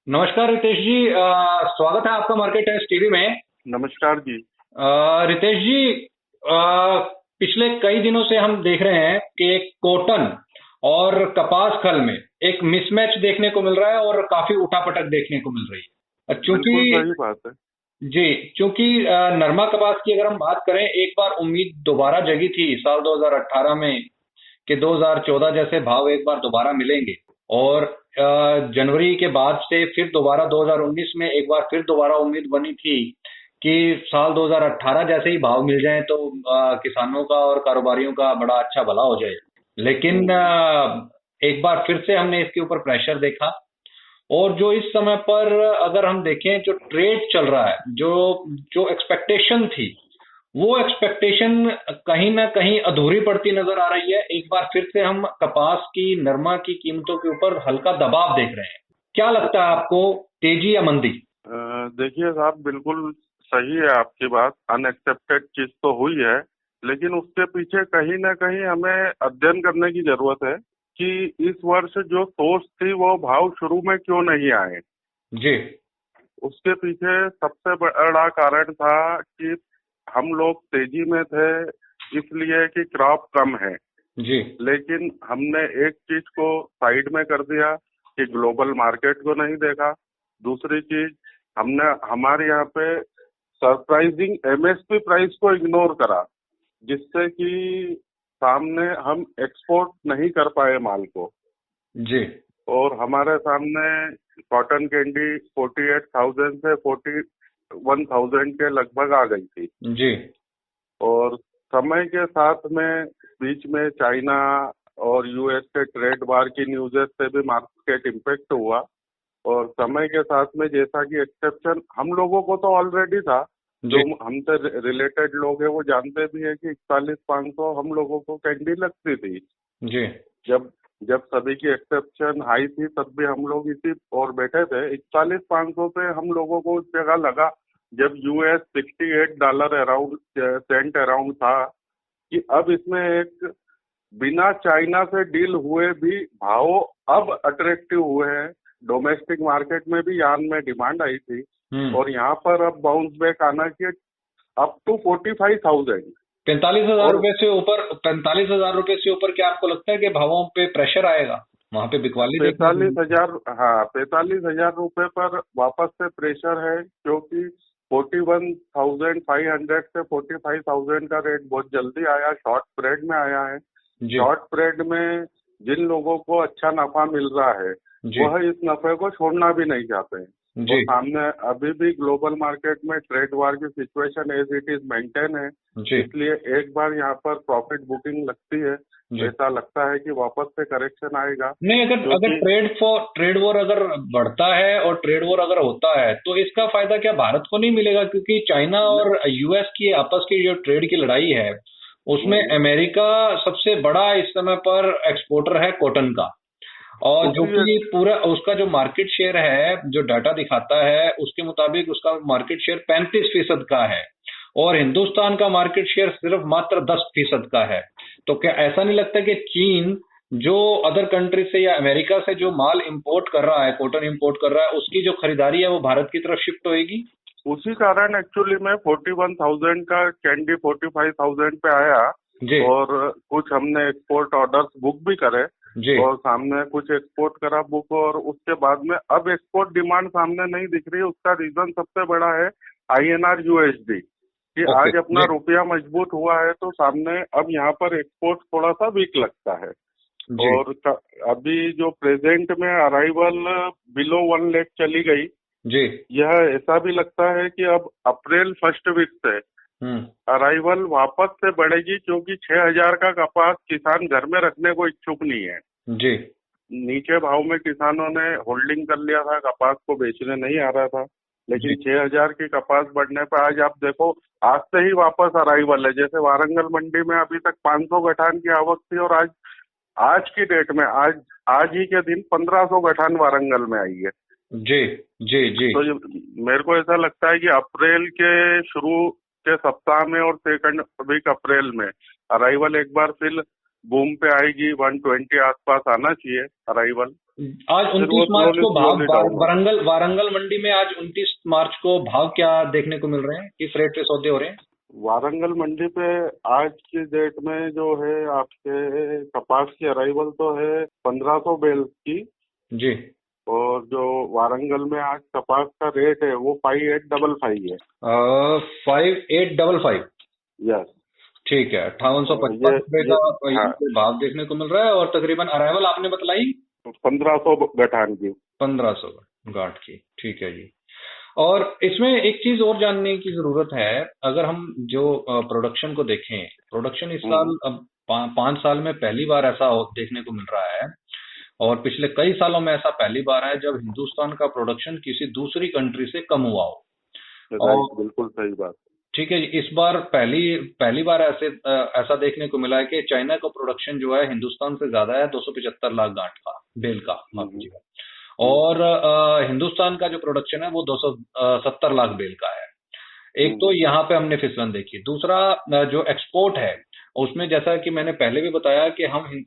नमस्कार रितेश जी। स्वागत है आपका मार्केट टाइम्स टीवी में। नमस्कार जी। रितेश जी, पिछले कई दिनों से हम देख रहे हैं कि कॉटन और कपास खल में एक मिसमैच देखने को मिल रहा है और काफी उठापटक देखने को मिल रही है। बिल्कुल चूंकि सही बात है। जी, चूंकि नरमा कपास की अगर हम बात करें, एक बार उम्मीद दोबारा जगी थी साल 2018 में कि 2014 जैसे भाव एक बार दोबारा मिलेंगे। और जनवरी के बाद से फिर दोबारा 2019 में एक बार फिर दोबारा उम्मीद बनी थी कि साल 2018 जैसे ही भाव मिल जाएं तो किसानों का और कारोबारियों का बड़ा अच्छा भला हो जाए। लेकिन एक बार फिर से हमने इसके ऊपर प्रेशर देखा। और जो इस समय पर अगर हम देखें, जो ट्रेड चल रहा है, जो जो एक्सपेक्टेशन थी, वो एक्सपेक्टेशन कहीं ना कहीं अधूरी पड़ती नजर आ रही है। एक बार फिर से हम कपास की, नरमा की कीमतों के ऊपर हल्का दबाव देख रहे हैं। क्या लगता है आपको, तेजी या मंदी? देखिए साहब, बिल्कुल सही है आपकी बात। अनएक्सेप्टेड चीज तो हुई है, लेकिन उसके पीछे कहीं ना कहीं हमें अध्ययन करने की जरूरत है कि इस वर्ष जो सोच थी वो भाव शुरू में क्यों नहीं आए। जी। उसके पीछे सबसे बड़ा कारण था कि हम लोग तेजी में थे, इसलिए कि क्रॉप कम है। जी। लेकिन हमने एक चीज को साइड में कर दिया कि ग्लोबल मार्केट को नहीं देखा। दूसरी चीज, हमने हमारे यहाँ पे सरप्राइजिंग एमएसपी प्राइस को इग्नोर करा, जिससे कि सामने हम एक्सपोर्ट नहीं कर पाए माल को। जी। और हमारे सामने कॉटन कैंडी 48,000 से 41,000 के लगभग आ गई थी। जी। और समय के साथ में बीच में चाइना और यूएस के ट्रेड वार की न्यूज़ेस से भी मार्केट इम्पेक्ट हुआ। और समय के साथ में जैसा कि एक्सेप्शन हम लोगों को तो ऑलरेडी था, जो जी। हमसे रिलेटेड लोग हैं वो जानते भी है कि 41,500 हम लोगों को कैंडी लगती थी। जी। जब जब सभी की एक्सेप्शन हाई थी तब भी हम लोग इसी और बैठे थे। 41,500 पे हम लोगों को उस जगह लगा जब यूएस $68 अराउंड सेंट अराउंड था, कि अब इसमें एक बिना चाइना से डील हुए भी भाव अब अट्रैक्टिव हुए हैं। डोमेस्टिक मार्केट में भी यार्न में डिमांड आई थी और यहाँ पर अब बाउंस बैक आना चाहिए अप टू 45,000। 45,000 और रुपए से ऊपर, 45,000 रुपए से ऊपर क्या आपको लगता है कि भावों पे प्रेशर आएगा? वहां पे बिकवाली देखने को? 45,000, हाँ 45,000 रुपए पर वापस से प्रेशर है, क्योंकि 41,500 से 45,000 का रेट बहुत जल्दी आया, शॉर्ट पीरियड में आया है। जी। शॉर्ट पीरियड में जिन लोगों को अच्छा नफा मिल रहा है जी। वह इस नफे को छोड़ना भी नहीं चाहते हैं। और जी। सामने अभी भी ग्लोबल मार्केट में ट्रेड वार की situation as it is maintain है, जी। इसलिए एक बार यहाँ पर प्रॉफिट बुकिंग लगती है जी। ऐसा लगता है कि वापस से करेक्शन आएगा। नहीं, अगर अगर क्योंकि ट्रेड वॉर अगर बढ़ता है और ट्रेड वॉर अगर होता है तो इसका फायदा क्या भारत को नहीं मिलेगा? क्योंकि चाइना और यूएस की आपस की जो ट्रेड की लड़ाई है, उसमें अमेरिका सबसे बड़ा इस समय पर एक्सपोर्टर है कॉटन का। और जो उसी कि पूरा उसका जो मार्केट शेयर है, जो डाटा दिखाता है उसके मुताबिक उसका मार्केट शेयर 35% का है और हिंदुस्तान का मार्केट शेयर सिर्फ मात्र 10% का है। तो क्या ऐसा नहीं लगता कि चीन जो अदर कंट्री से या अमेरिका से जो माल इंपोर्ट कर रहा है, कॉटन इंपोर्ट कर रहा है, उसकी जो खरीदारी है वो भारत की तरफ शिफ्ट होएगी? उसी कारण एक्चुअली में 41,000 का कैंडी 45,000 पे आया। जी। और कुछ हमने एक्सपोर्ट ऑर्डर्स बुक भी करे जी। और सामने कुछ एक्सपोर्ट करा बुक, और उसके बाद में अब एक्सपोर्ट डिमांड सामने नहीं दिख रही। उसका रीजन सबसे बड़ा है आईएनआर यूएसडी, कि ओके। आज अपना जी। रुपया मजबूत हुआ है तो सामने अब यहाँ पर एक्सपोर्ट थोड़ा सा वीक लगता है। जी। और अभी जो प्रेजेंट में अराइवल बिलो 1 लाख चली गई, जी। यह ऐसा भी लगता है कि अब अप्रैल फर्स्ट वीक से हम्म। अराइवल वापस से बढ़ेगी, क्योंकि 6,000 का कपास किसान घर में रखने को इच्छुक नहीं है। जी। नीचे भाव में किसानों ने होल्डिंग कर लिया था, कपास को बेचने नहीं आ रहा था, लेकिन जी। 6,000 की कपास बढ़ने पर आज आप देखो आज से ही वापस अराइवल है। जैसे वारंगल मंडी में अभी तक 500 गठान की आवक थी और आज आज की डेट में आज ही के दिन 1,500 गठान वारंगल में आई है। जी। जी। जी। तो ये मेरे को ऐसा लगता है कि अप्रैल के शुरू के सप्ताह में और सेकंड वीक अप्रैल में अराइवल एक बार फिर बूम पे आएगी। 120 आसपास आना चाहिए अराइवल। आज फिर 29 वो मार्च स्लोली को भाव स्लोली डाउन हो। वारंगल वारंगल मंडी में आज 29 मार्च को भाव क्या देखने को मिल रहे हैं, किस रेट पे सौदे हो रहे हैं? वारंगल मंडी पे आज की डेट में जो है आपके कपास की अराइवल तो है 1500 बेल की। जी। और जो वारंगल में आज कपास का रेट है वो 5855 है। 5855। यस। ठीक है, 5855 रुपए ये का हाँ, यहाँ पे भाव देखने को मिल रहा है। और तकरीबन अराइवल आपने बतलाई 1500 गठान की। 1500 गांठ की। ठीक है जी। और इसमें एक चीज और जानने की जरूरत है। अगर हम जो प्रोडक्शन को देखें, प्रोडक्शन इस हम्म, साल अब 5 साल में पहली बार ऐसा देखने को मिल रहा है, और पिछले कई सालों में ऐसा पहली बार है जब हिंदुस्तान का प्रोडक्शन किसी दूसरी कंट्री से कम हुआ हो। राइट, और बिल्कुल सही बात। ठीक है जी, इस बार पहली पहली बार ऐसा देखने को मिला है कि चाइना का प्रोडक्शन जो है हिंदुस्तान से ज्यादा है, 275 लाख गांठ का, बेल का, माफ हम्म, कीजिएगा। हम्म, और हिंदुस्तान का जो प्रोडक्शन है वो 270 लाख बेल का है। एक तो हम्म, यहाँ पे हमने फिसलन देखी। दूसरा, जो एक्सपोर्ट है उसमें, जैसा कि मैंने पहले भी बताया कि हम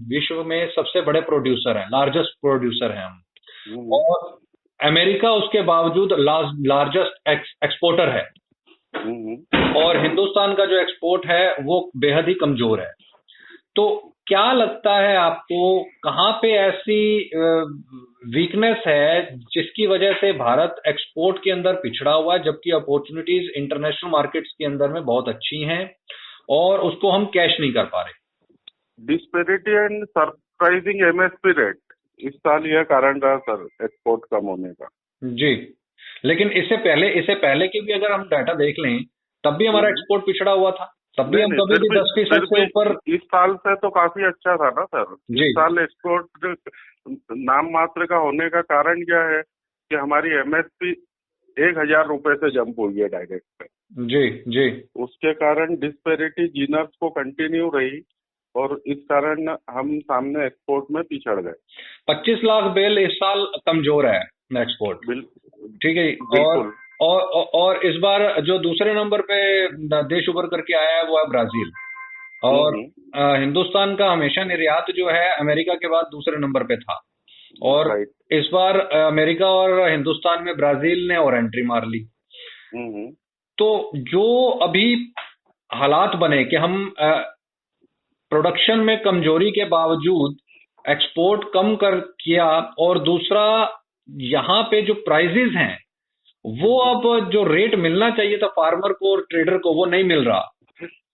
विश्व में सबसे बड़े प्रोड्यूसर हैं, लार्जेस्ट प्रोड्यूसर हैं हम। हम्म, और अमेरिका उसके बावजूद लार्जेस्ट एक्सपोर्टर है। हम्म, और हिंदुस्तान का जो एक्सपोर्ट है वो बेहद ही कमजोर है। तो क्या लगता है आपको, कहाँ पे ऐसी वीकनेस है जिसकी वजह से भारत एक्सपोर्ट के अंदर पिछड़ा हुआ है, जबकि अपॉर्चुनिटीज इंटरनेशनल मार्केट्स के अंदर में बहुत अच्छी हैं और उसको हम कैश नहीं कर पा रहे? Disparity and surprising MSP rate इस साल यह कारण रहा सर एक्सपोर्ट कम होने का। जी। लेकिन इससे पहले के भी अगर हम डाटा देख लें, तब भी हमारा हम्म, एक्सपोर्ट पिछड़ा हुआ था, तब भी नहीं हम नहीं, कभी भी 10% फिर से भी ऊपर। इस साल से तो काफी अच्छा था ना सर। इस जी साल एक्सपोर्ट नाम मात्र का होने का कारण क्या है कि हमारी एमएसपी 1000 रुपए से जंप हुई है डायरेक्ट पे। जी जी। उसके कारण डिस्पेरिटी जीनर्स को कंटिन्यू रही और इस कारण हम सामने एक्सपोर्ट में पिछड़ गए। 25 लाख बेल इस साल कमजोर है एक्सपोर्ट। बिल, ठीक है जी। बिल्कुल। और इस बार जो दूसरे नंबर पे देश उभर करके आया है वो है ब्राजील। और हम्म, हिंदुस्तान का हमेशा निर्यात जो है अमेरिका के बाद दूसरे नंबर पे था। और राइट। इस बार अमेरिका और हिंदुस्तान में ब्राजील ने और एंट्री मार ली। हम्म, तो जो अभी हालात बने कि हम प्रोडक्शन में कमजोरी के बावजूद एक्सपोर्ट कम कर किया, और दूसरा यहाँ पे जो प्राइजेस हैं वो अब जो रेट मिलना चाहिए था फार्मर को और ट्रेडर को वो नहीं मिल रहा।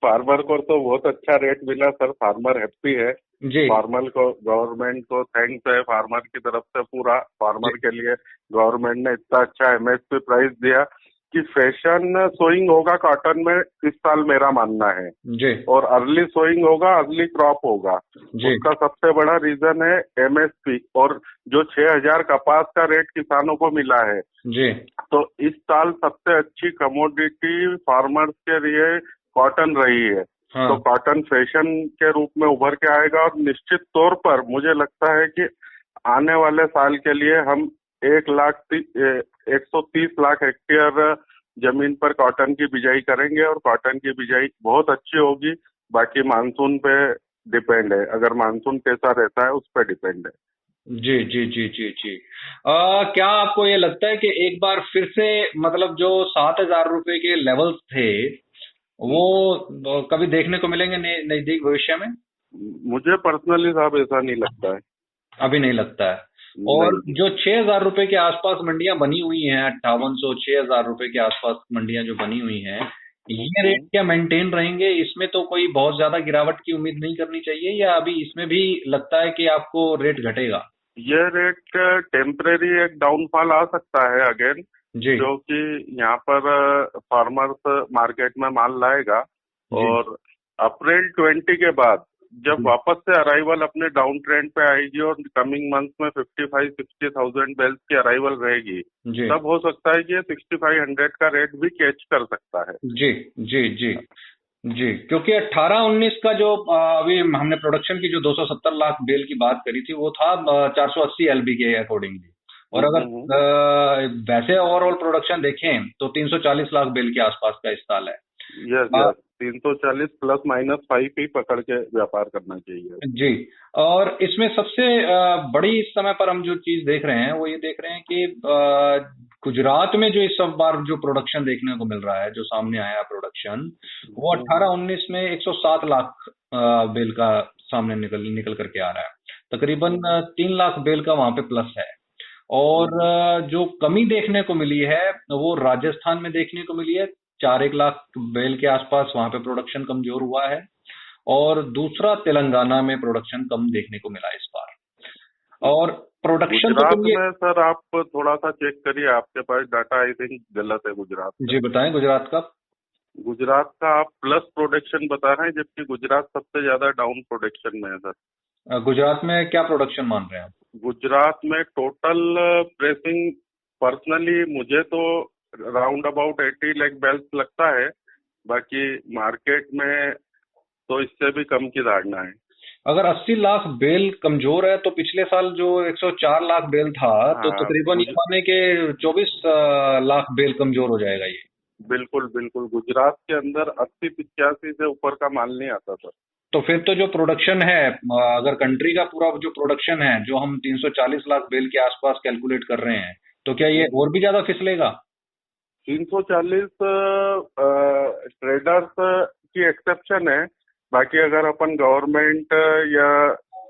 फार्मर को तो बहुत अच्छा रेट मिला सर, फार्मर हैप्पी है। जी फार्मर को, गवर्नमेंट को थैंक्स है फार्मर की तरफ से पूरा। जी फार्मर के लिए गवर्नमेंट ने इतना अच्छा एमएसपी प्राइस दिया कि फैशन सोइंग होगा कॉटन में इस साल, मेरा मानना है। जी और अर्ली सोइंग होगा, अर्ली क्रॉप होगा। जी उसका सबसे बड़ा रीजन है एमएसपी। और जो 6000 कपास का रेट किसानों को मिला है, जी। तो इस साल सबसे अच्छी कमोडिटी फार्मर्स के लिए कॉटन रही है। तो हाँ कॉटन फैशन के रूप में उभर के आएगा और निश्चित तौर पर मुझे लगता है कि आने वाले साल के लिए हम 130 लाख हेक्टेयर जमीन पर कॉटन की बिजाई करेंगे और कॉटन की बिजाई बहुत अच्छी होगी। बाकी मानसून पे डिपेंड है, अगर मानसून कैसा रहता है उस पर डिपेंड है। जी जी जी जी जी। क्या आपको ये लगता है कि एक बार फिर से, मतलब जो 7,000 रुपए के लेवल्स थे वो हम्म, कभी देखने को मिलेंगे नजदीक भविष्य में? मुझे पर्सनली साहब ऐसा नहीं लगता है। अभी नहीं लगता है। और नहीं। जो 6,000 रुपए के आसपास मंडियां बनी हुई हैं, 5800 6,000 रुपए के आसपास मंडियां जो बनी हुई हैं, ये रेट हम्म, क्या मेंटेन रहेंगे? इसमें तो कोई बहुत ज्यादा गिरावट की उम्मीद नहीं करनी चाहिए, या अभी इसमें भी लगता है कि आपको रेट घटेगा? ये रेट टेम्परेरी एक डाउनफॉल आ सकता है अगेन, जी जो कि यहाँ पर फार्मर्स मार्केट में माल लाएगा। जी और अप्रैल 20 के बाद जब जी वापस से अराइवल अपने डाउन ट्रेंड पे आएगी और कमिंग मंथ में 55-60,000 बेल्स की अराइवल रहेगी, जी तब हो सकता है कि ये 6500 का रेट भी कैच कर सकता है। जी जी जी जी। क्योंकि 18-19 का जो अभी हमने प्रोडक्शन की जो 270 लाख बेल की बात करी थी वो था 480 एलबी के अकॉर्डिंगली। और अगर वैसे ओवरऑल प्रोडक्शन देखें तो 340 लाख बेल के आसपास का इस साल है। यस अ, यस। 340 प्लस माइनस 5 ही पकड़ के व्यापार करना चाहिए। जी। और इसमें सबसे बड़ी इस समय पर हम जो चीज देख रहे हैं वो ये देख रहे हैं कि गुजरात में जो इस सब बार जो प्रोडक्शन देखने को मिल रहा है, जो सामने आया प्रोडक्शन, वो 18-19 में 107 लाख बेल का सामने निकल निकल करके आ रहा है। तकरीबन 3 लाख बेल का वहां पे प्लस है। और जो कमी देखने को मिली है वो राजस्थान में देखने को मिली है। 4-1 लाख बेल के आसपास वहां पे प्रोडक्शन कमजोर हुआ है। और दूसरा तेलंगाना में प्रोडक्शन कम देखने को मिला इस बार। और प्रोडक्शन तो गुजरात चलिए, में सर आप थोड़ा सा चेक करिए, आपके पास डाटा आई थिंक गलत है गुजरात का। जी बताएं गुजरात का। गुजरात का आप प्लस प्रोडक्शन बता रहे हैं, जबकि गुजरात सबसे ज्यादा डाउन प्रोडक्शन में है सर। गुजरात में क्या प्रोडक्शन मान रहे हैं आप? गुजरात में टोटल प्रेसिंग पर्सनली मुझे तो राउंड अबाउट 80 लाख बेल्स लगता है, बाकी मार्केट में तो इससे भी कम की धारणा है। अगर 80 लाख बेल कमजोर है तो पिछले साल जो 104 लाख बेल था, तो हाँ, तकरीबन ये माने के 24 लाख बेल कमजोर हो जाएगा ये। बिल्कुल बिल्कुल, गुजरात के अंदर 80-85 से ऊपर का माल नहीं आता सर। तो फिर तो जो प्रोडक्शन है, अगर कंट्री का पूरा जो प्रोडक्शन है, जो हम 340 लाख बेल के आसपास कैलकुलेट कर रहे हैं, तो क्या ये और भी ज्यादा फिसलेगा? 340 ट्रेडर्स की एक्सेप्शन है, बाकी अगर अपन गवर्नमेंट या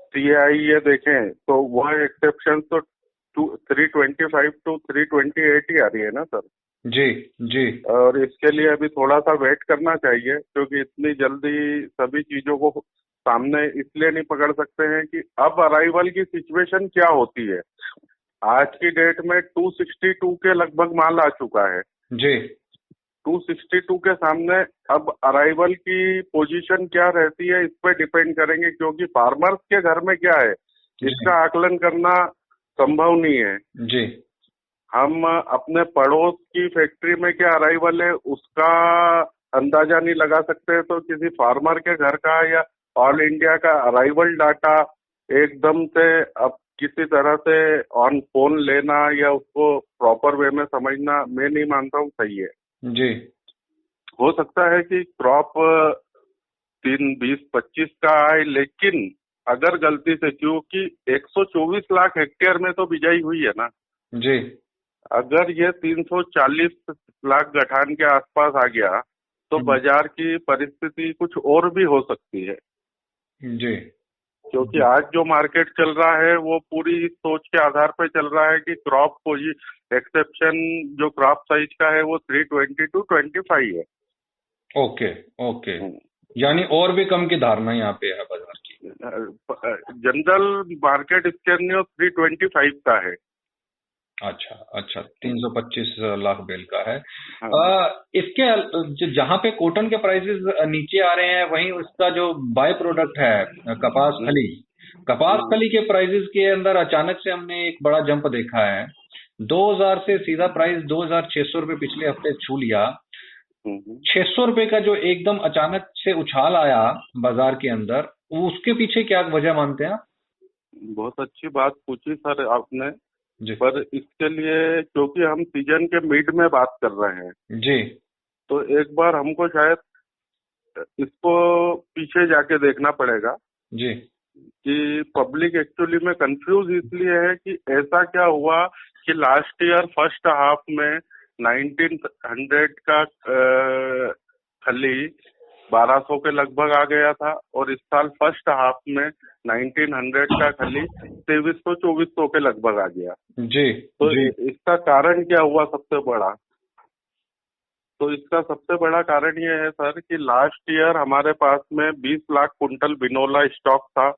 सीआई ये देखें तो वह एक्सेप्शन तो 325 टू 328 ही आ रही है ना सर। जी जी। और इसके लिए अभी थोड़ा सा वेट करना चाहिए, क्योंकि इतनी जल्दी सभी चीजों को सामने इसलिए नहीं पकड़ सकते हैं कि अब अराइवल की सिचुएशन क्या होती है। आज की डेट में 262 के लगभग माल आ चुका है जी। 262 के सामने अब अराइवल की पोजीशन क्या रहती है इस पे डिपेंड करेंगे, क्योंकि फार्मर्स के घर में क्या है इसका आकलन करना संभव नहीं है। जी। हम अपने पड़ोस की फैक्ट्री में क्या अराइवल है उसका अंदाजा नहीं लगा सकते, तो किसी फार्मर के घर का या ऑल इंडिया का अराइवल डाटा एकदम से अब किसी तरह से ऑन फोन लेना या उसको प्रॉपर वे में समझना मैं नहीं मानता हूँ सही है। जी। हो सकता है कि क्रॉप 3-20-25 का आए, लेकिन अगर गलती से, क्योंकि 124 लाख हेक्टेयर में तो बिजाई हुई है ना जी। अगर ये 340 लाख गठान के आसपास आ गया तो बाजार की परिस्थिति कुछ और भी हो सकती है। जी। क्योंकि आज जो मार्केट चल रहा है वो पूरी इस सोच के आधार पर चल रहा है कि क्रॉप एक्सेप्शन जो क्रॉप साइज का है वो 320 टू 25 है। Okay okay. यानी और भी कम की धारणा यहाँ पे है बाजार की। जनरल मार्केट स्कैनियो 325 का है। अच्छा अच्छा, 325 लाख बेल का है। हाँ। इसके जहाँ पे कॉटन के प्राइसेस नीचे आ रहे हैं, वहीं उसका जो बाय प्रोडक्ट है कपास खली के प्राइसेस के अंदर अचानक से हमने एक बड़ा जंप देखा है। 2000 से सीधा प्राइस 2600 रुपये पिछले हफ्ते छू लिया। 600 रुपये का जो एकदम अचानक से उछाल आया बाजार के अंदर, उसके पीछे क्या वजह मानते हैं आप? बहुत अच्छी बात पूछी सर आपने जी। पर इसके लिए क्योंकि हम सीजन के मिड में बात कर रहे हैं जी, तो एक बार हमको शायद इसको पीछे जाके देखना पड़ेगा जी, कि पब्लिक एक्चुअली में कंफ्यूज इसलिए है कि ऐसा क्या हुआ कि लास्ट ईयर फर्स्ट हाफ में 1900 का खली 1200 के लगभग आ गया था और इस साल फर्स्ट हाफ में 1900 का खली 2300-2400 के लगभग आ गया। जी। तो जी। इसका कारण क्या हुआ सबसे बड़ा? तो इसका सबसे बड़ा कारण ये है सर कि लास्ट ईयर हमारे पास में 20 लाख कुंटल बिनोला स्टॉक था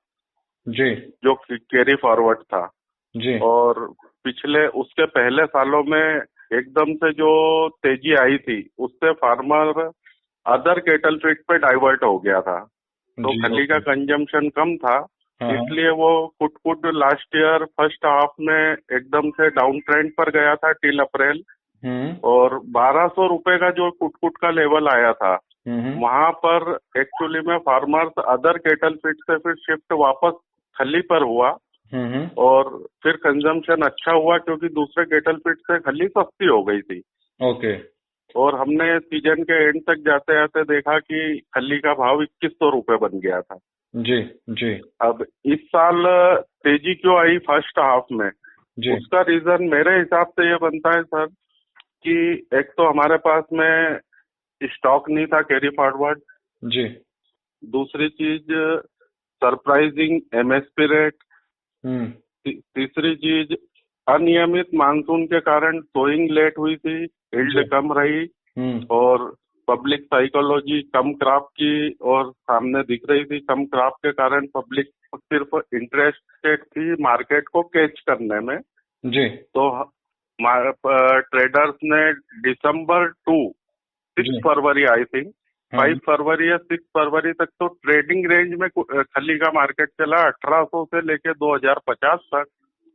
जी। जो कैरी फॉरवर्ड था। जी। और पिछले उसके पहले सालों में एकदम से जो तेजी आई थी उससे फार्मर अदर केटल फीड पे डाइवर्ट हो गया था, तो खली का कंजम्पशन कम था। इसलिए वो कुट लास्ट ईयर फर्स्ट हाफ में एकदम से डाउन ट्रेंड पर गया था टिल अप्रैल। और 1200 रुपए का जो कुट का लेवल आया था वहां पर एक्चुअली में फार्मर्स अदर केटल फीड से फिर शिफ्ट वापस खली पर हुआ और फिर कंजम्पशन अच्छा हुआ क्योंकि दूसरे केटल फीड से खली सस्ती हो गई थी। ओके। और हमने सीजन के एंड तक जाते जाते देखा कि खल्ली का भाव 2100 रुपए बन गया था। जी जी अब इस साल तेजी क्यों आई फर्स्ट हाफ में, जी उसका रीजन मेरे हिसाब से ये बनता है सर कि एक तो हमारे पास में स्टॉक नहीं था कैरी फॉरवर्ड, जी। दूसरी चीज सरप्राइजिंग एमएसपी रेट, हम्म तीसरी चीज अनियमित मानसून के कारण सोइंग लेट हुई थी, जी। यील्ड कम रही और पब्लिक साइकोलॉजी कम क्रॉप की और सामने दिख रही थी। कम क्रॉप के कारण पब्लिक सिर्फ इंटरेस्टेड थी मार्केट को कैच करने में। जी तो ट्रेडर्स ने दिसंबर 6 जी। फरवरी आई थिंक 5 फरवरी या 6 फरवरी तक तो ट्रेडिंग रेंज में खली का मार्केट चला 1800 से लेके 2050 तक।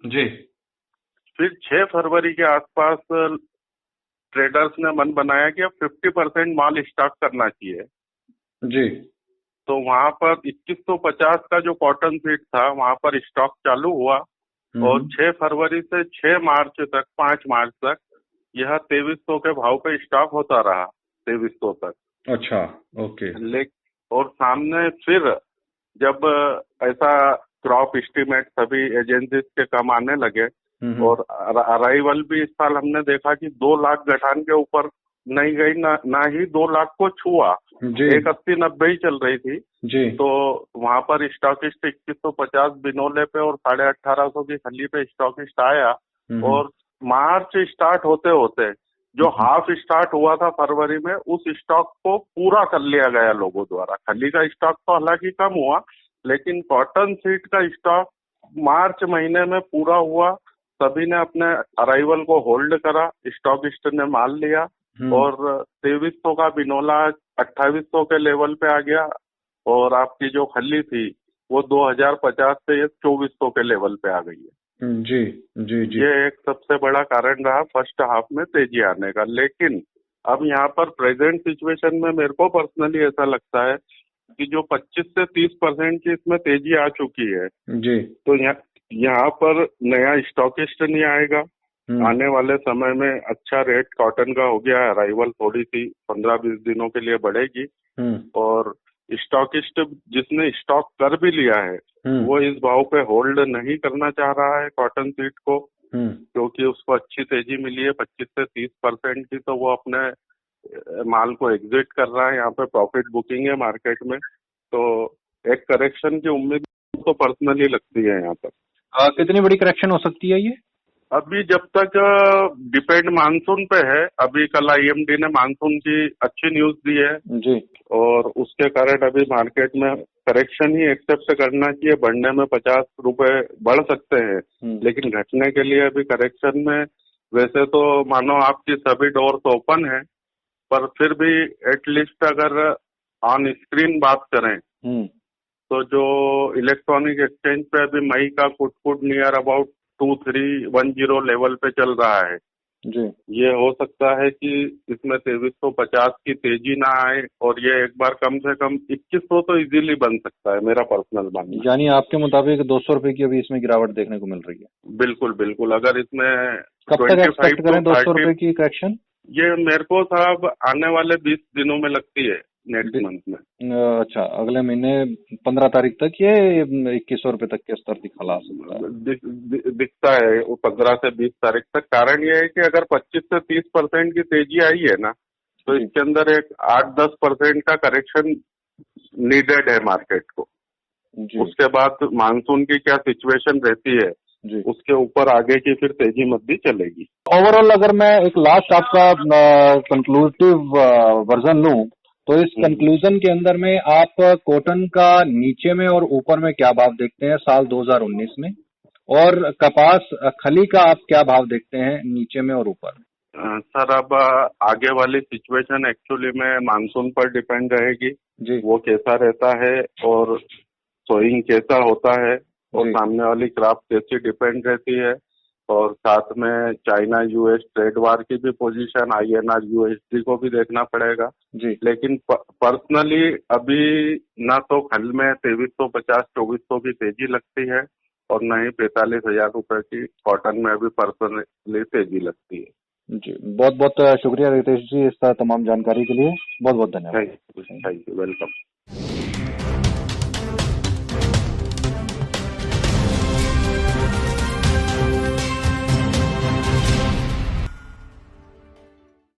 जी फिर 6 फरवरी के आसपास ट्रेडर्स ने मन बनाया कि अब 50% माल स्टॉक करना चाहिए। जी। तो वहां पर 2150 का जो कॉटन सीड था वहां पर स्टॉक चालू हुआ और 6 फरवरी से 6 मार्च तक 5 मार्च तक यह 2300 के भाव पे स्टॉक होता रहा 2300 तक। अच्छा, ओके। और सामने फिर जब ऐसा क्रॉप एस्टीमेट सभी एजेंसीज के कम आने लगे और अराइवल भी इस साल हमने देखा कि 2 लाख गठान के ऊपर नहीं गई, ना ही 2 लाख को छुआ, 180-90 ही चल रही थी जी। तो वहां पर स्टॉकिस्ट 2150 बिनोले पे और 1850 की खली पे स्टॉकिस्ट आया और मार्च स्टार्ट होते होते जो हाफ स्टार्ट हुआ था फरवरी में उस स्टॉक को पूरा कर लिया गया लोगों द्वारा। खली का स्टॉक तो हालांकि कम हुआ लेकिन कॉटन सीड का स्टॉक मार्च महीने में पूरा हुआ। सभी ने अपने अराइवल को होल्ड करा, स्टॉकिस्ट ने माल लिया और 2300 का बिनोला 2800 के लेवल पे आ गया और आपकी जो खली थी वो 2050 से 2400 के लेवल पे आ गई है। जी जी जी। ये एक सबसे बड़ा कारण रहा फर्स्ट हाफ में तेजी आने का। लेकिन अब यहाँ पर प्रेजेंट सिचुएशन में मेरे को पर्सनली ऐसा लगता है कि जो 25 से 30% की इसमें तेजी आ चुकी है जी। तो यहाँ पर नया स्टॉकिस्ट नहीं आएगा। आने वाले समय में अच्छा रेट कॉटन का हो गया, अराइवल थोड़ी सी 15-20 दिनों के लिए बढ़ेगी और स्टॉकिस्ट जिसने स्टॉक कर भी लिया है वो इस भाव पे होल्ड नहीं करना चाह रहा है कॉटन सीड को क्योंकि उसको अच्छी तेजी मिली है 25 से 30% की, तो वो अपने माल को एग्जिट कर रहा है। यहाँ पे प्रॉफिट बुकिंग है मार्केट में, तो एक करेक्शन की उम्मीद तो पर्सनली लगती है यहाँ पर। कितनी बड़ी करेक्शन हो सकती है ये? अभी जब तक डिपेंड मानसून पे है। अभी कल आईएमडी ने मानसून की अच्छी न्यूज दी है जी और उसके कारण अभी मार्केट में करेक्शन ही एक्सेप्ट करना चाहिए। बढ़ने में 50 रुपए बढ़ सकते हैं लेकिन घटने के लिए अभी करेक्शन में वैसे तो मानो आपकी सभी डोर्स ओपन है पर फिर भी एटलीस्ट अगर ऑन स्क्रीन बात करें तो जो इलेक्ट्रॉनिक एक्सचेंज पे अभी मई का कुट नियर अबाउट 2310 लेवल पे चल रहा है जी। ये हो सकता है कि इसमें 2350 की तेजी ना आए और ये एक बार कम से कम 2100 तो इजीली बन सकता है, मेरा पर्सनल मानना। यानी आपके मुताबिक 200 रुपए की अभी इसमें गिरावट देखने को मिल रही है? बिल्कुल बिल्कुल। अगर इसमें कब तक एक्सपेक्ट करें 200 रुपए की करेक्शन? ये मेरे को साहब आने वाले 20 दिनों में लगती है, नेक्स्ट मंथ में। अच्छा, अगले महीने 15 तारीख तक ये 2100 रुपए तक के स्तर दिखला सकता है? दिखता है वो 15 से 20 तारीख तक। कारण ये है कि अगर 25 से 30% की तेजी आई है ना तो इसके अंदर एक 8-10% का करेक्शन नीडेड है मार्केट को। उसके बाद मानसून की क्या सिचुएशन रहती है उसके ऊपर आगे की फिर तेजी मद्दी चलेगी। ओवरऑल अगर मैं एक लास्ट आपका कंक्लूसिव वर्जन लूं तो इस कंक्लूजन के अंदर में आप कॉटन का नीचे में और ऊपर में क्या भाव देखते हैं साल 2019 में, और कपास खली का आप क्या भाव देखते हैं नीचे में और ऊपर में? सर अब आगे वाली सिचुएशन एक्चुअली में मानसून पर डिपेंड रहेगी जी। वो कैसा रहता है और सोइंग कैसा होता है और सामने वाली क्रॉप कैसी डिपेंड रहती है और साथ में चाइना यूएस ट्रेड वार की भी पोजीशन, आईएनआर यूएसडी को भी देखना पड़ेगा जी। लेकिन पर्सनली अभी ना तो खल में 2350-2400 की तेजी लगती है और न ही 45,000 रुपए की कॉटन में अभी पर्सनली तेजी लगती है। जी, बहुत बहुत शुक्रिया रितेश जी इस तमाम जानकारी के लिए। बहुत बहुत धन्यवाद। Thank you, welcome.